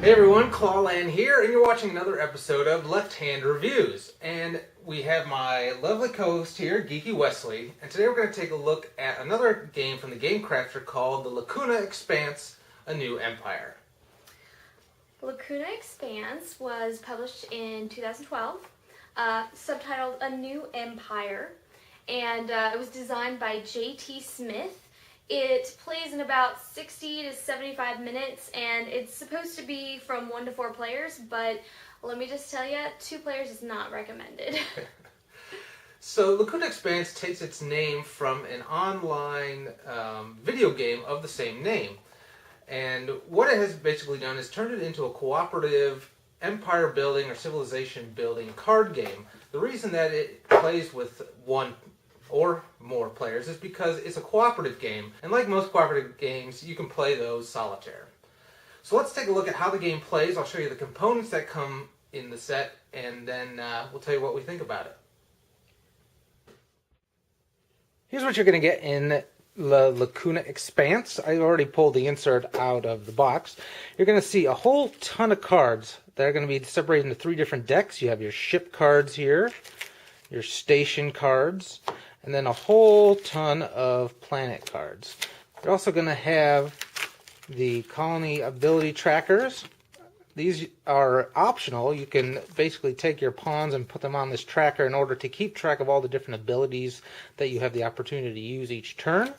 Hey everyone, Clawland here, and you're watching another episode of Left Hand Reviews. And we have my lovely co-host here, Geeky Wesley, and today we're going to take a look at another game from the game crafter called the Lacuna Expanse, A New Empire. Lacuna Expanse was published in 2012, subtitled A New Empire, and it was designed by J.T. Smith. It plays in about 60 to 75 minutes, and it's supposed to be from 1 to 4 players, but let me just tell you, 2 players is not recommended. So Lacuna Expanse takes its name from an online video game of the same name. And what it has basically done is turned it into a cooperative empire building or civilization building card game. The reason that it plays with 1 or more players is because it's a cooperative game, and like most cooperative games, you can play those solitaire. So let's take a look at how the game plays. I'll show you the components that come in the set, and then we'll tell you what we think about it. Here's what you're going to get in the Lacuna Expanse. I already pulled the insert out of the box. You're going to see a whole ton of cards that are going to be separated into 3 different decks. You have your ship cards here, your station cards, and then a whole ton of planet cards. You're also going to have the colony ability trackers. These are optional. You can basically take your pawns and put them on this tracker in order to keep track of all the different abilities that you have the opportunity to use each turn.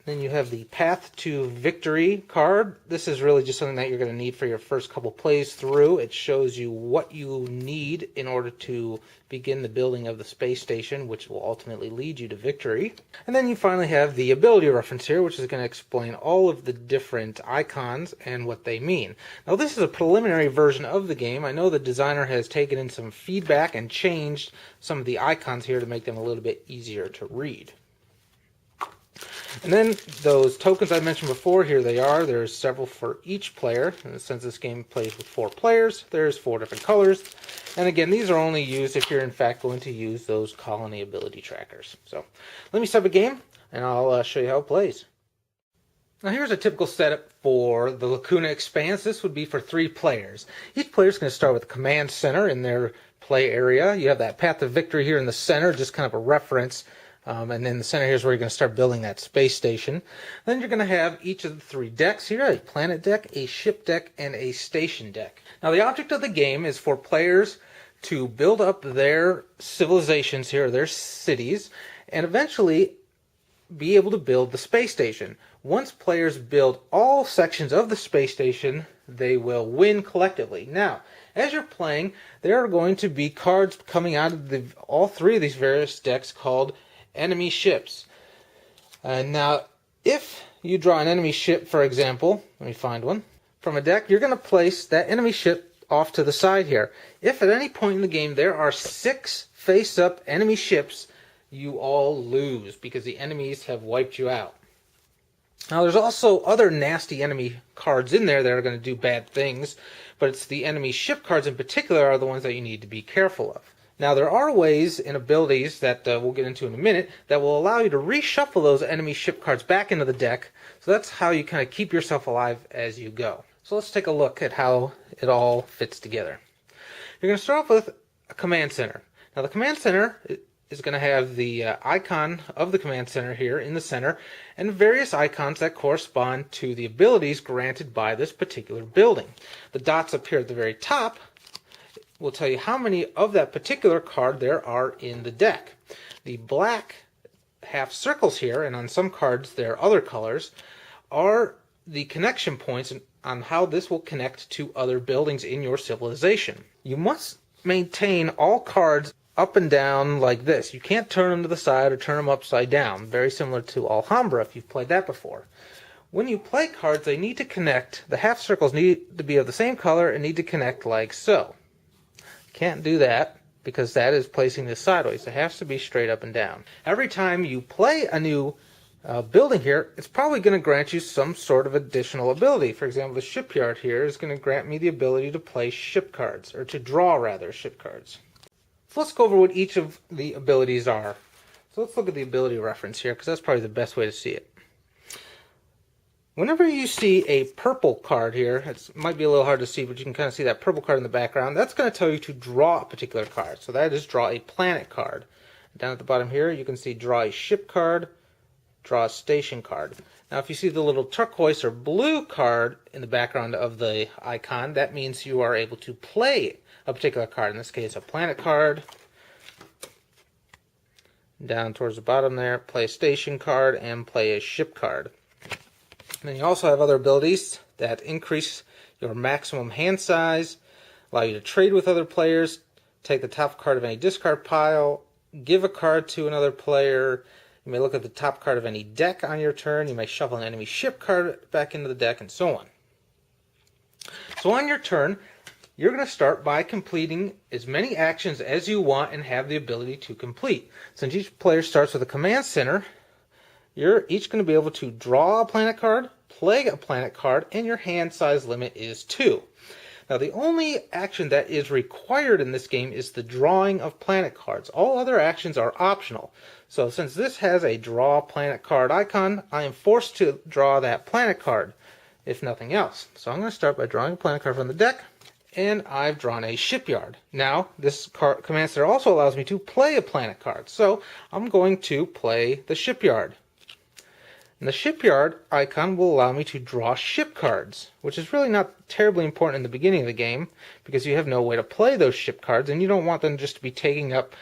Then you have the Path to Victory card. This is really just something that you're going to need for your first couple plays through. It shows you what you need in order to begin the building of the space station, which will ultimately lead you to victory. And then you finally have the ability reference here, which is going to explain all of the different icons and what they mean. Now, this is a preliminary version of the game. I know the designer has taken in some feedback and changed some of the icons here to make them a little bit easier to read. And then those tokens I mentioned before, here they are. There's several for each player. And since this game plays with 4 players, there's 4 different colors. And again, these are only used if you're in fact going to use those colony ability trackers. So let me set up a game, and I'll show you how it plays. Now here's a typical setup for the Lacuna Expanse. This would be for 3 players. Each player is going to start with a command center in their play area. You have that Path to Victory here in the center, just kind of a reference. And in the center here is where you're going to start building that space station. Then you're going to have each of the 3 decks here, a planet deck, a ship deck, and a station deck. Now the object of the game is for players to build up their civilizations here, their cities, and eventually be able to build the space station. Once players build all sections of the space station, they will win collectively. Now, as you're playing, there are going to be cards coming out of all 3 of these various decks called enemy ships. Now, if you draw an enemy ship, for example, let me find one, from a deck, you're going to place that enemy ship off to the side here. If at any point in the game there are 6 face-up enemy ships, you all lose because the enemies have wiped you out. Now, there's also other nasty enemy cards in there that are going to do bad things, but it's the enemy ship cards in particular are the ones that you need to be careful of. Now, there are ways and abilities that we'll get into in a minute that will allow you to reshuffle those enemy ship cards back into the deck. So that's how you kind of keep yourself alive as you go. So let's take a look at how it all fits together. You're going to start off with a command center. Now, the command center is going to have the icon of the command center here in the center and various icons that correspond to the abilities granted by this particular building. The dots up here at the very top will tell you how many of that particular card there are in the deck. The black half circles here, and on some cards there are other colors, are the connection points on how this will connect to other buildings in your civilization. You must maintain all cards up and down like this. You can't turn them to the side or turn them upside down, very similar to Alhambra if you've played that before. When you play cards, they need to connect. The half circles need to be of the same color and need to connect like so. Can't do that because that is placing this sideways. It has to be straight up and down. Every time you play a new building here, it's probably going to grant you some sort of additional ability. For example, the shipyard here is going to grant me the ability to play ship cards, or to draw rather ship cards. So let's go over what each of the abilities are. So let's look at the ability reference here because that's probably the best way to see it. Whenever you see a purple card here, it might be a little hard to see, but you can kind of see that purple card in the background. That's going to tell you to draw a particular card. So that is draw a planet card. Down at the bottom here, you can see draw a ship card, draw a station card. Now if you see the little turquoise or blue card in the background of the icon, that means you are able to play a particular card. In this case, a planet card. Down towards the bottom there, play a station card and play a ship card. And then you also have other abilities that increase your maximum hand size, allow you to trade with other players, take the top card of any discard pile, give a card to another player. You may look at the top card of any deck on your turn. You may shuffle an enemy ship card back into the deck, and so on. So on your turn, you're going to start by completing as many actions as you want and have the ability to complete. Since each player starts with a command center, you're each going to be able to draw a planet card, play a planet card, and your hand size limit is 2. Now the only action that is required in this game is the drawing of planet cards. All other actions are optional. So since this has a draw planet card icon, I am forced to draw that planet card, if nothing else. So I'm going to start by drawing a planet card from the deck, and I've drawn a shipyard. Now this command center also allows me to play a planet card. So I'm going to play the shipyard. And the shipyard icon will allow me to draw ship cards, which is really not terribly important in the beginning of the game because you have no way to play those ship cards and you don't want them just to be taking up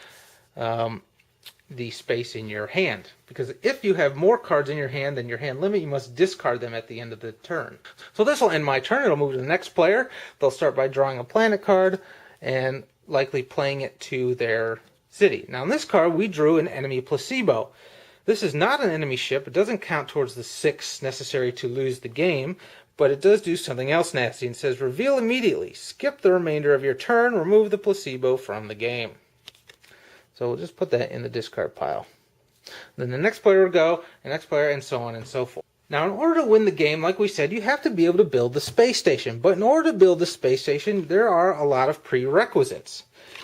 the space in your hand. Because if you have more cards in your hand than your hand limit, you must discard them at the end of the turn. So this will end my turn. It'll move to the next player. They'll start by drawing a planet card and likely playing it to their city. Now in this card, we drew an enemy placebo. This is not an enemy ship. It doesn't count towards the 6 necessary to lose the game, but it does do something else nasty. It says, reveal immediately. Skip the remainder of your turn. Remove the placebo from the game. So we'll just put that in the discard pile. Then the next player will go, the next player, and so on and so forth. Now, in order to win the game, like we said, you have to be able to build the space station. But in order to build the space station, there are a lot of prerequisites.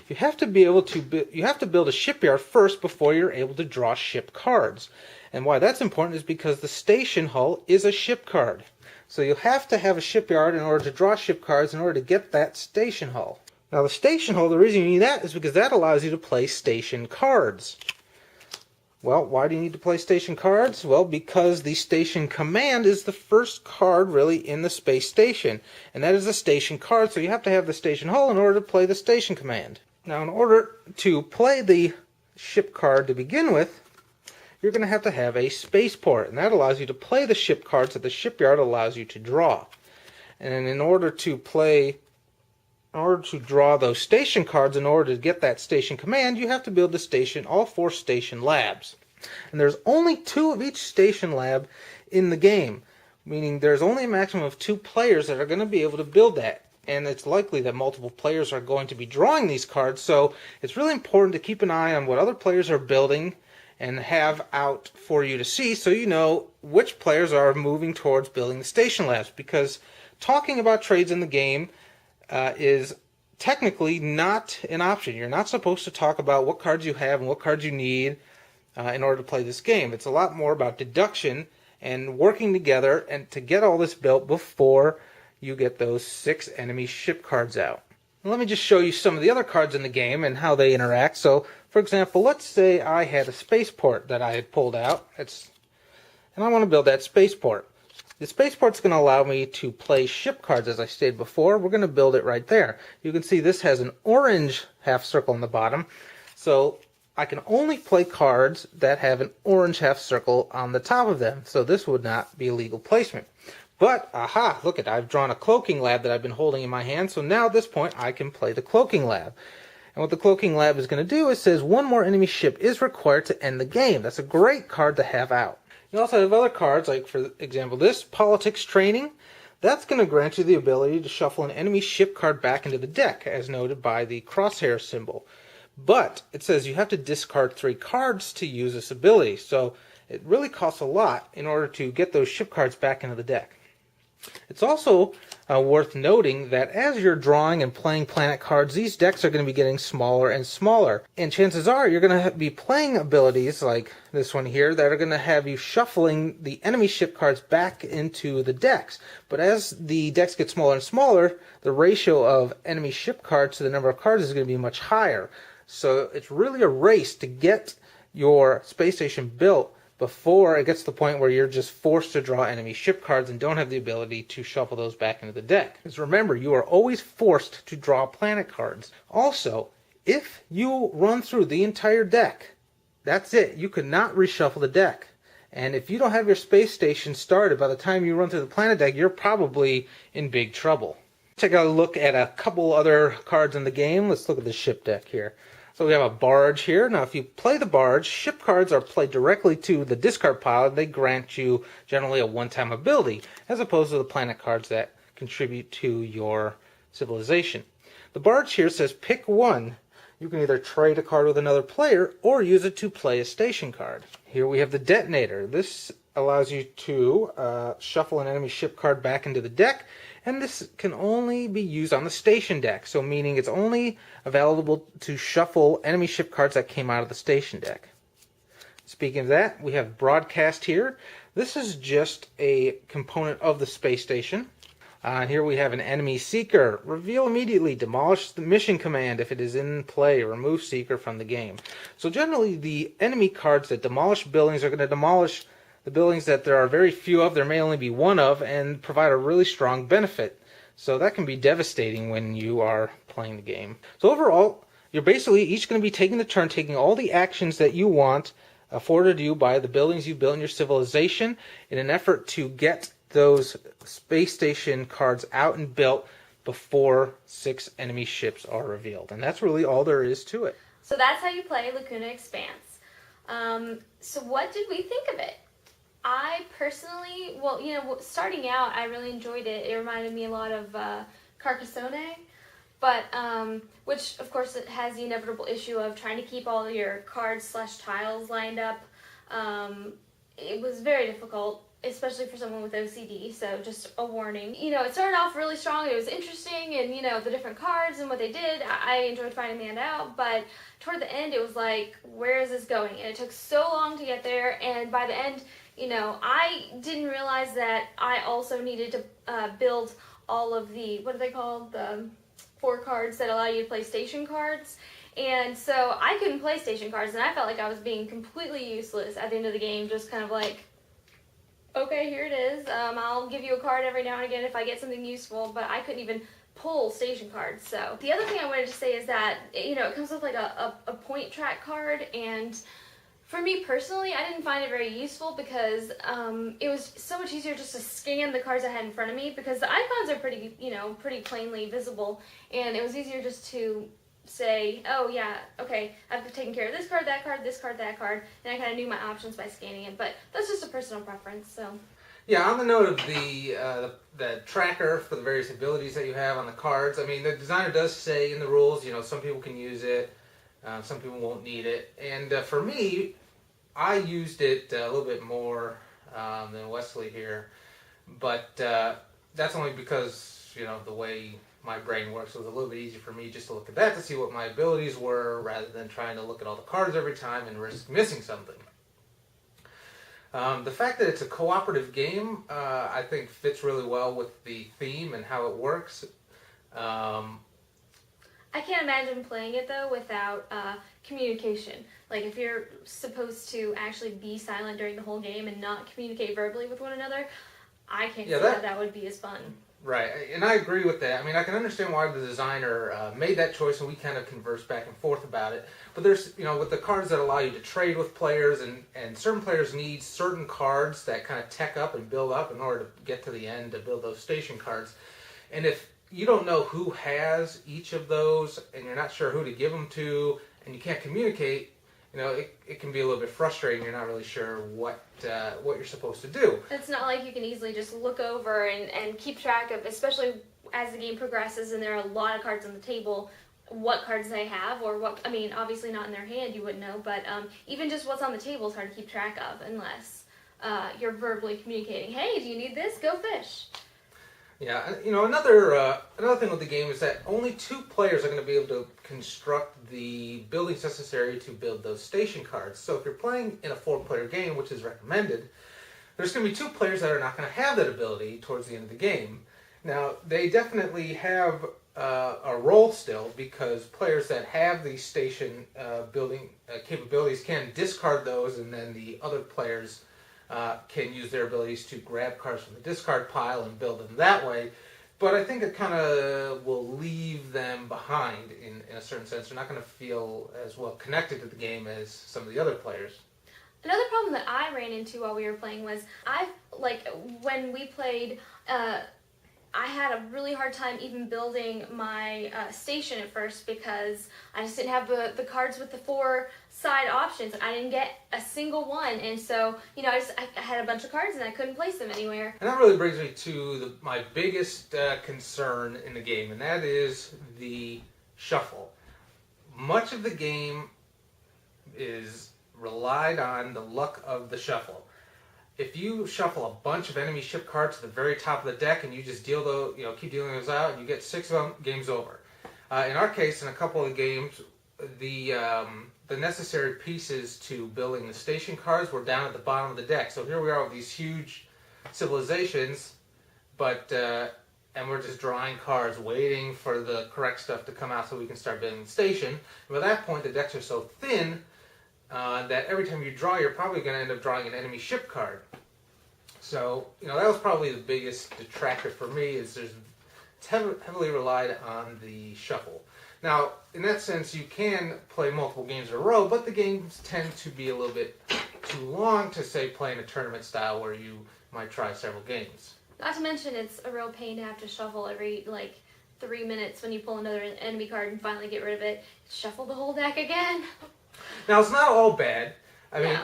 You have to build a shipyard first before you're able to draw ship cards. And why that's important is because the station hull is a ship card. So you have to have a shipyard in order to draw ship cards in order to get that station hull. Now the station hull, the reason you need that is because that allows you to play station cards. Well, why do you need to play station cards? Well, because the station command is the first card really in the space station. And that is the station card, so you have to have the station hull in order to play the station command. Now, in order to play the ship card to begin with, you're going to have a spaceport, and that allows you to play the ship cards that the shipyard allows you to draw. And in order to draw those station cards, in order to get that station command, you have to build the station, all 4 station labs. And there's only 2 of each station lab in the game, meaning there's only a maximum of 2 players that are going to be able to build that. And it's likely that multiple players are going to be drawing these cards, so it's really important to keep an eye on what other players are building and have out for you to see so you know which players are moving towards building the station labs, because talking about trades in the game is technically not an option. You're not supposed to talk about what cards you have and what cards you need in order to play this game. It's a lot more about deduction and working together and to get all this built before you get those 6 enemy ship cards out. Now, let me just show you some of the other cards in the game and how they interact. So, for example, let's say I had a spaceport that I had pulled out, and I want to build that spaceport. The spaceport's going to allow me to play ship cards, as I stated before. We're going to build it right there. You can see this has an orange half circle on the bottom, so I can only play cards that have an orange half circle on the top of them, so this would not be a legal placement. But, aha, look at, I've drawn a cloaking lab that I've been holding in my hand, so now at this point I can play the cloaking lab. And what the cloaking lab is going to do is says 1 more enemy ship is required to end the game. That's a great card to have out. You also have other cards, like for example this, Politics Training. That's going to grant you the ability to shuffle an enemy ship card back into the deck, as noted by the crosshair symbol. But it says you have to discard 3 cards to use this ability, so it really costs a lot in order to get those ship cards back into the deck. It's also worth noting that as you're drawing and playing planet cards, these decks are going to be getting smaller and smaller. And chances are you're going to be playing abilities like this one here that are going to have you shuffling the enemy ship cards back into the decks. But as the decks get smaller and smaller, the ratio of enemy ship cards to the number of cards is going to be much higher. So it's really a race to get your space station built before it gets to the point where you're just forced to draw enemy ship cards and don't have the ability to shuffle those back into the deck. Because remember, you are always forced to draw planet cards. Also, if you run through the entire deck, that's it. You cannot reshuffle the deck. And if you don't have your space station started by the time you run through the planet deck, you're probably in big trouble. Take a look at a couple other cards in the game. Let's look at the ship deck here. So we have a barge here. Now if you play the barge, ship cards are played directly to the discard pile, and they grant you generally a one-time ability, as opposed to the planet cards that contribute to your civilization. The barge here says pick one. You can either trade a card with another player or use it to play a station card. Here we have the detonator. This allows you to shuffle an enemy ship card back into the deck, and this can only be used on the station deck, so meaning it's only available to shuffle enemy ship cards that came out of the station deck. Speaking of that, we have broadcast here. This is just a component of the space station. Here we have an enemy seeker. Reveal immediately. Demolish the mission command if it is in play. Remove seeker from the game. So generally the enemy cards that demolish buildings are going to demolish the buildings that there are very few of, there may only be one of, and provide a really strong benefit. So that can be devastating when you are playing the game. So overall, you're basically each going to be taking the turn, taking all the actions that you want afforded you by the buildings you've built in your civilization in an effort to get those space station cards out and built before 6 enemy ships are revealed. And that's really all there is to it. So that's how you play Lacuna Expanse. So what did we think of it? I personally, well, starting out, I really enjoyed it. It reminded me a lot of Carcassonne, but which, of course, it has the inevitable issue of trying to keep all your cards/tiles lined up. It was very difficult, especially for someone with OCD, so just a warning. It started off really strong, it was interesting, and the different cards and what they did, I enjoyed finding that out, but toward the end it was like, where is this going? And it took so long to get there, and by the end, I didn't realize that I also needed to build all of the, what are they called? The 4 cards that allow you to play station cards. And so I couldn't play station cards, and I felt like I was being completely useless at the end of the game, just kind of like, okay, here it is. I'll give you a card every now and again if I get something useful, but I couldn't even pull station cards. So the other thing I wanted to say is that, it comes with like a point track card, and for me personally, I didn't find it very useful because it was so much easier just to scan the cards I had in front of me, because the icons are pretty, pretty plainly visible, and it was easier just to say, oh yeah, okay, I've taken care of this card, that card, this card, that card, and I kind of knew my options by scanning it, but that's just a personal preference, so. Yeah, on the note of the tracker for the various abilities that you have on the cards, I mean, the designer does say in the rules, some people can use it, some people won't need it, and for me, I used it a little bit more than Wesley here, but that's only because, the way my brain works, it was a little bit easier for me just to look at that to see what my abilities were rather than trying to look at all the cards every time and risk missing something. The fact that it's a cooperative game, I think fits really well with the theme and how it works. I can't imagine playing it though without communication. Like if you're supposed to actually be silent during the whole game and not communicate verbally with one another, I can't see that would be as fun. Right, and I agree with that. I mean, I can understand why the designer made that choice, and we kind of conversed back and forth about it. But there's, with the cards that allow you to trade with players, and certain players need certain cards that kind of tech up and build up in order to get to the end to build those station cards. And if you don't know who has each of those, and you're not sure who to give them to, and you can't communicate, it can be a little bit frustrating. You're not really sure what you're supposed to do. It's not like you can easily just look over and keep track of, especially as the game progresses and there are a lot of cards on the table, what cards they have, or what, obviously not in their hand, you wouldn't know, but even just what's on the table is hard to keep track of unless you're verbally communicating, hey, do you need this? Go fish. Yeah, and, another thing with the game is that only 2 players are going to be able to construct the buildings necessary to build those station cards. So if you're playing in a 4-player game, which is recommended, there's going to be 2 players that are not going to have that ability towards the end of the game. Now, they definitely have a role still, because players that have these station building capabilities can discard those, and then the other players can use their abilities to grab cards from the discard pile and build them that way. But I think it kind of will leave them behind in a certain sense. They're not going to feel as well connected to the game as some of the other players. Another problem that I ran into while we were playing was when we played, I had a really hard time even building my station at first, because I just didn't have the cards with the 4 side options. I didn't get a single one, and so I had a bunch of cards and I couldn't place them anywhere. And that really brings me to my biggest concern in the game, and that is the shuffle. Much of the game is relied on the luck of the shuffle. If you shuffle a bunch of enemy ship cards to the very top of the deck and you just deal those, keep dealing those out, and you get 6 of them, game's over. In our case, in a couple of games, the necessary pieces to building the station cards were down at the bottom of the deck. So here we are with these huge civilizations, and we're just drawing cards, waiting for the correct stuff to come out so we can start building the station. And by that point, the decks are so thin that every time you draw, you're probably going to end up drawing an enemy ship card. So, that was probably the biggest detractor for me, is it's heavily relied on the shuffle. Now, in that sense, you can play multiple games in a row, but the games tend to be a little bit too long to, say, play in a tournament style where you might try several games. Not to mention, it's a real pain to have to shuffle every, 3 minutes when you pull another enemy card and finally get rid of it. Shuffle the whole deck again. Now, it's not all bad. I mean,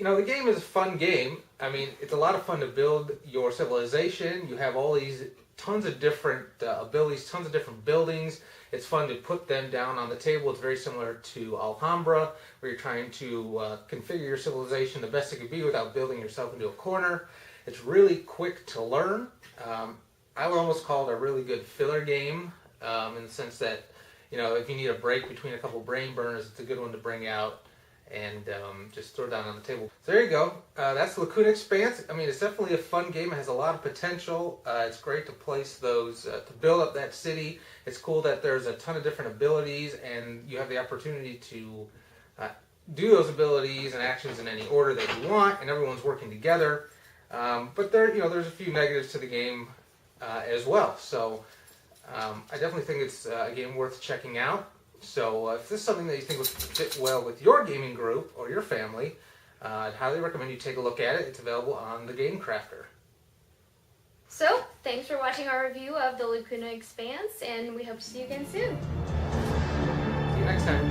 No. the game is a fun game. I mean, it's a lot of fun to build your civilization. You have all these tons of different abilities, tons of different buildings. It's fun to put them down on the table. It's very similar to Alhambra, where you're trying to configure your civilization the best it could be without building yourself into a corner. It's really quick to learn. I would almost call it a really good filler game, in the sense that, if you need a break between a couple brain burners, it's a good one to bring out and just throw down on the table. So there you go. That's Lacuna Expanse. I mean, it's definitely a fun game. It has a lot of potential. It's great to place those, to build up that city. It's cool that there's a ton of different abilities, and you have the opportunity to do those abilities and actions in any order that you want, and everyone's working together. But there's a few negatives to the game as well. So I definitely think it's a game worth checking out. So if this is something that you think would fit well with your gaming group or your family, I'd highly recommend you take a look at it. It's available on the Game Crafter. So, thanks for watching our review of the Lacuna Expanse, and we hope to see you again soon. See you next time.